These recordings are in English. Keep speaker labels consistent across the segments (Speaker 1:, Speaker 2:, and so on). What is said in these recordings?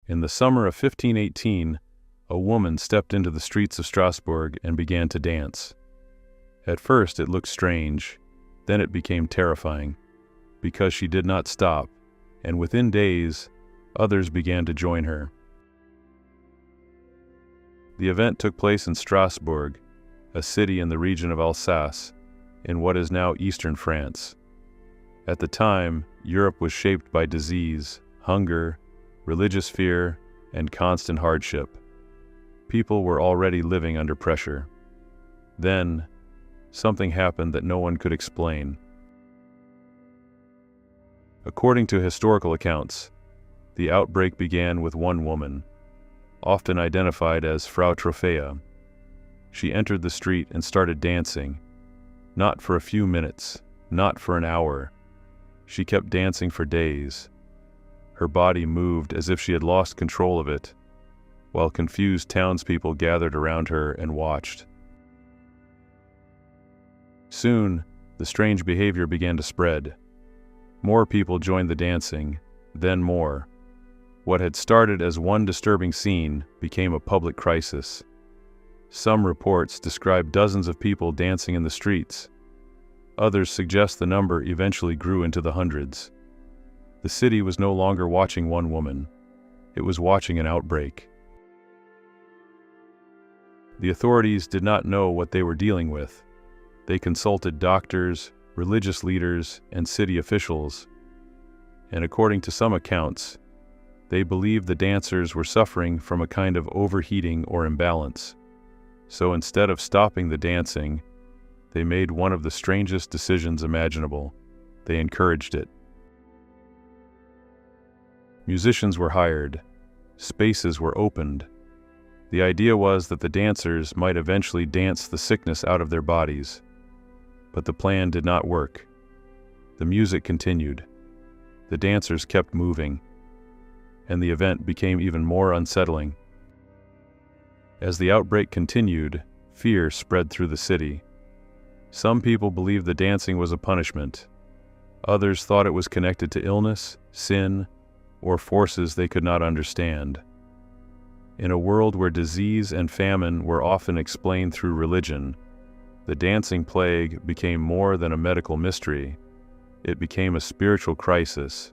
Speaker 1: In the summer of 1518, a woman stepped into the streets of Strasbourg and began to dance. At first it looked strange, then it became terrifying, because she did not stop, and within days, others began to join her. The event took place in Strasbourg, a city in the region of Alsace, in what is now eastern France. At the time, Europe was shaped by disease, hunger, religious fear, and constant hardship. People were already living under pressure. Then, something happened that no one could explain. According to historical accounts, the outbreak began with one woman, often identified as Frau Trophäa. She entered the street and started dancing, not for a few minutes, not for an hour. She kept dancing for days. Her body moved as if she had lost control of it, while confused townspeople gathered around her and watched. Soon, the strange behavior began to spread. More people joined the dancing, then more. What had started as one disturbing scene became a public crisis. Some reports describe dozens of people dancing in the streets. Others suggest the number eventually grew into the hundreds. The city was no longer watching one woman. It was watching an outbreak. The authorities did not know what they were dealing with. They consulted doctors, religious leaders, and city officials. And according to some accounts, they believed the dancers were suffering from a kind of overheating or imbalance. So instead of stopping the dancing, they made one of the strangest decisions imaginable. They encouraged it. Musicians were hired. Spaces were opened. The idea was that the dancers might eventually dance the sickness out of their bodies. But the plan did not work. The music continued. The dancers kept moving. And the event became even more unsettling. As the outbreak continued, fear spread through the city. Some people believed the dancing was a punishment. Others thought it was connected to illness, sin, or forces they could not understand. In a world where disease and famine were often explained through religion, the dancing plague became more than a medical mystery. It became a spiritual crisis.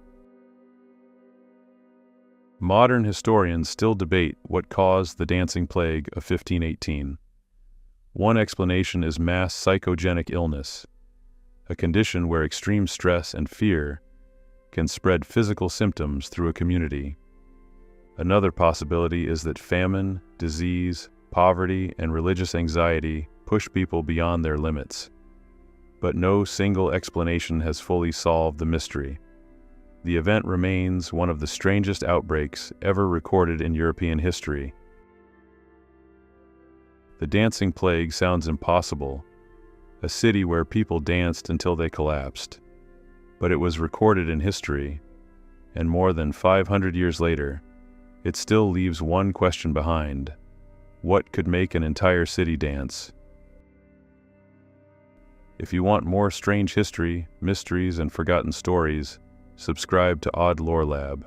Speaker 1: Modern historians still debate what caused the dancing plague of 1518. One explanation is mass psychogenic illness, a condition where extreme stress and fear can spread physical symptoms through a community. Another possibility is that famine, disease, poverty, and religious anxiety push people beyond their limits. But no single explanation has fully solved the mystery. The event remains one of the strangest outbreaks ever recorded in European history. The dancing plague sounds impossible, a city where people danced until they collapsed. But it was recorded in history, and more than 500 years later, it still leaves one question behind. What could make an entire city dance? If you want more strange history, mysteries, and forgotten stories, subscribe to OddLoreLab.